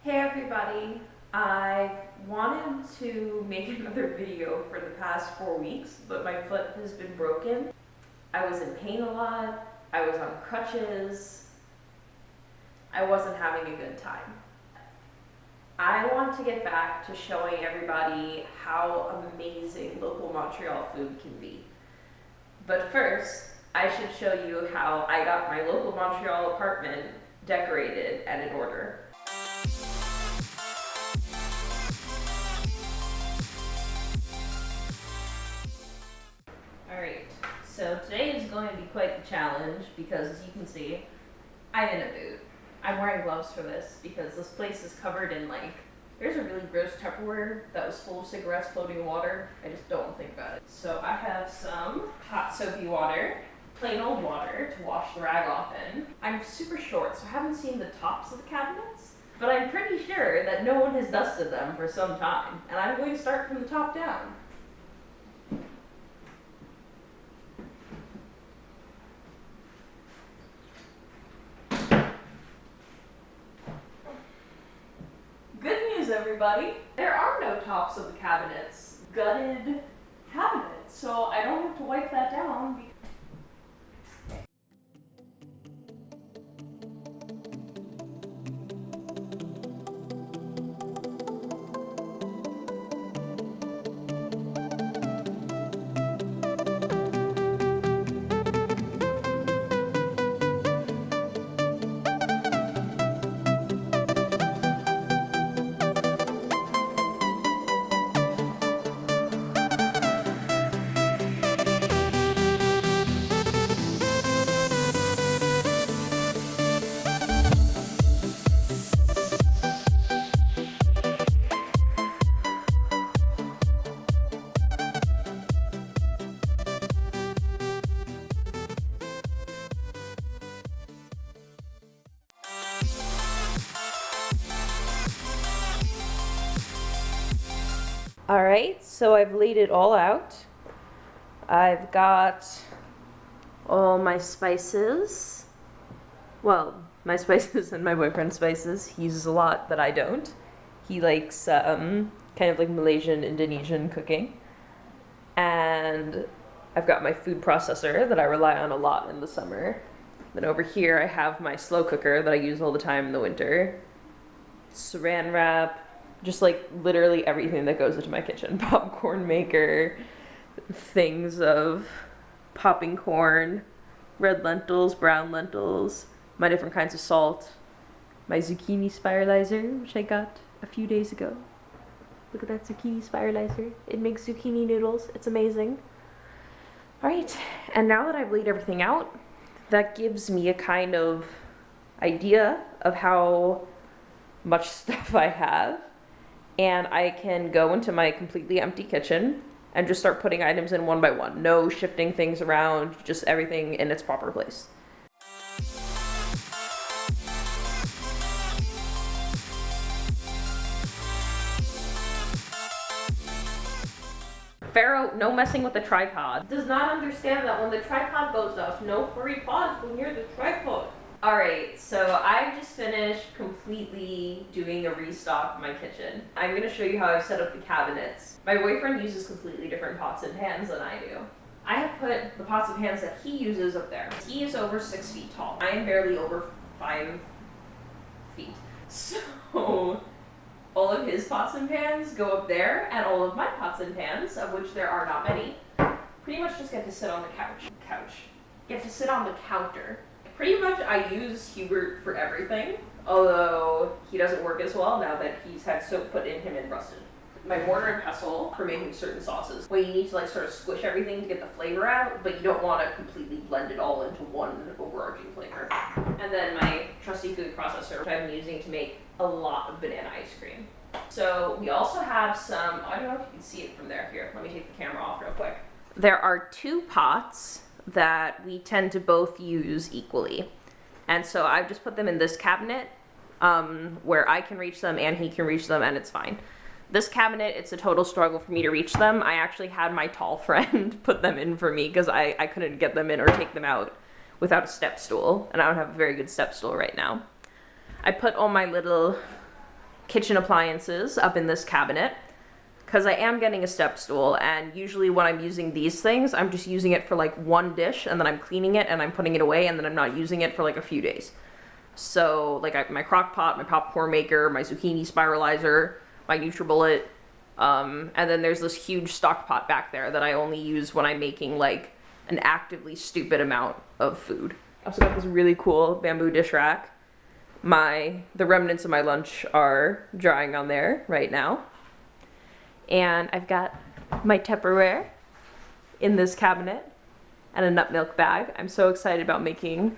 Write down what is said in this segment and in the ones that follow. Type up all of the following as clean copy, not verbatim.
Hey everybody, I've wanted to make another video for the past 4 weeks, but my foot has been broken. I was in pain a lot, I was on crutches, I wasn't having a good time. I want to get back to showing everybody how amazing local Montreal food can be. But first, I should show you how I got my local Montreal apartment decorated and in order. Alright, so today is going to be quite the challenge because, as you can see, I'm in a boot. I'm wearing gloves for this because this place is covered in, there's a really gross Tupperware that was full of cigarettes floating in water. I just don't want to think about it. So I have some hot soapy water, plain old water to wash the rag off in. I'm super short, so I haven't seen the tops of the cabinets, but I'm pretty sure that no one has dusted them for some time, and I'm going to start from the top down. Everybody, there are no tops of the cabinets. Gutted cabinets, so I don't have to wipe that down. Alright, so I've laid it all out. I've got all my spices. Well, my spices and my boyfriend's spices. He uses a lot that I don't. He likes kind of like Malaysian, Indonesian cooking. And I've got my food processor that I rely on a lot in the summer. Then over here I have my slow cooker that I use all the time in the winter. Saran wrap. Just like literally everything that goes into my kitchen. Popcorn maker, things of popping corn, red lentils, brown lentils, my different kinds of salt, my zucchini spiralizer, which I got a few days ago. Look at that zucchini spiralizer. It makes zucchini noodles. It's amazing. Alright, and now that I've laid everything out, that gives me a kind of idea of how much stuff I have. And I can go into my completely empty kitchen and just start putting items in one by one. No shifting things around, just everything in its proper place. Pharaoh, no messing with the tripod. Does not understand that when the tripod goes up, no furry paws go near the tripod. Alright, so I've just finished completely doing a restock of my kitchen. I'm going to show you how I've set up the cabinets. My boyfriend uses completely different pots and pans than I do. I have put the pots and pans that he uses up there. He is over 6 feet tall. I am barely over 5 feet. So all of his pots and pans go up there, and all of my pots and pans, of which there are not many, pretty much just get to sit on the get to sit on the counter. Pretty much I use Hubert for everything, although he doesn't work as well now that he's had soap put in him and rusted. My mortar and pestle for making certain sauces, where you need to sort of squish everything to get the flavor out, but you don't want to completely blend it all into one overarching flavor. And then my trusty food processor, which I've been using to make a lot of banana ice cream. So we also have some, I don't know if you can see it from there. Here, let me take the camera off real quick. There are 2 pots that we tend to both use equally. And so I've just put them in this cabinet where I can reach them and he can reach them, and it's fine. This cabinet, it's a total struggle for me to reach them. I actually had my tall friend put them in for me because I couldn't get them in or take them out without a step stool, and I don't have a very good step stool right now. I put all my little kitchen appliances up in this cabinet because I am getting a step stool, and usually when I'm using these things, I'm just using it for like one dish and then I'm cleaning it and I'm putting it away and then I'm not using it for like a few days. So like my crock pot, my popcorn maker, my zucchini spiralizer, my NutriBullet, and then there's this huge stock pot back there that I only use when I'm making like an actively stupid amount of food. I also got this really cool bamboo dish rack. The remnants of my lunch are drying on there right now. And I've got my Tupperware in this cabinet and a nut milk bag. I'm so excited about making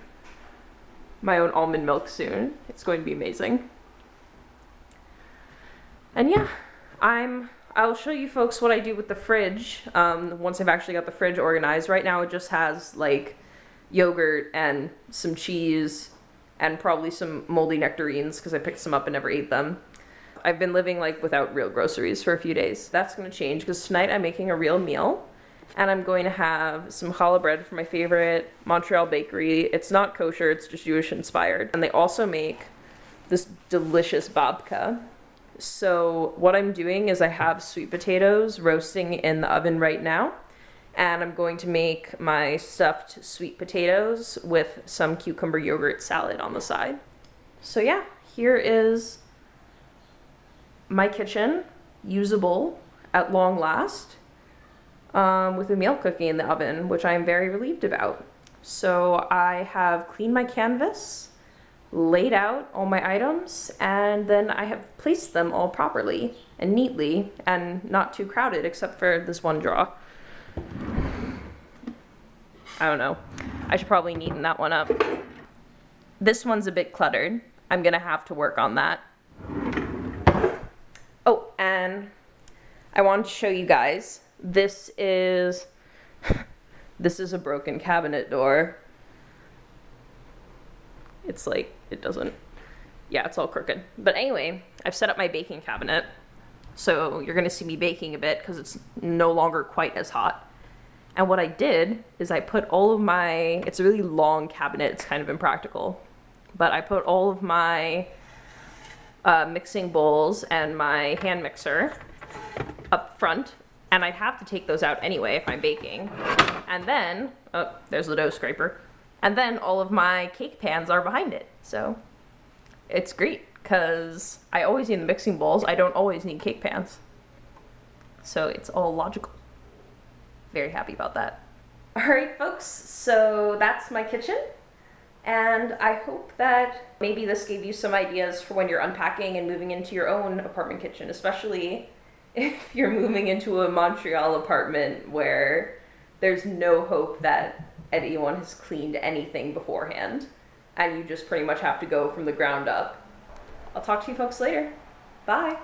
my own almond milk soon. It's going to be amazing. And yeah, I'll show you folks what I do with the fridge once I've actually got the fridge organized. Right now it just has like yogurt and some cheese and probably some moldy nectarines because I picked some up and never ate them. I've been living like without real groceries for a few days. That's going to change because tonight I'm making a real meal and I'm going to have some challah bread from my favorite Montreal bakery. It's not kosher, it's just Jewish inspired. And they also make this delicious babka. So what I'm doing is I have sweet potatoes roasting in the oven right now, and I'm going to make my stuffed sweet potatoes with some cucumber yogurt salad on the side. So yeah, here is my kitchen, usable at long last, with a meal cooking in the oven, which I'm very relieved about. So I have cleaned my canvas, laid out all my items, and then I have placed them all properly and neatly and not too crowded except for this one drawer. I don't know. I should probably neaten that one up. This one's a bit cluttered. I'm gonna have to work on that. Oh, and I wanted to show you guys, this is a broken cabinet door. It's like, it doesn't, yeah, it's all crooked. But anyway, I've set up my baking cabinet. So you're gonna see me baking a bit because it's no longer quite as hot. And what I did is I put all of my, it's a really long cabinet, it's kind of impractical, but I put all of my mixing bowls and my hand mixer up front, and I'd have to take those out anyway if I'm baking. And then, oh, there's the dough scraper. And then all of my cake pans are behind it. So it's great because I always need the mixing bowls. I don't always need cake pans. So it's all logical. Very happy about that. All right, folks, so that's my kitchen. And I hope that maybe this gave you some ideas for when you're unpacking and moving into your own apartment kitchen, especially if you're moving into a Montreal apartment where there's no hope that anyone has cleaned anything beforehand and you just pretty much have to go from the ground up. I'll talk to you folks later. Bye.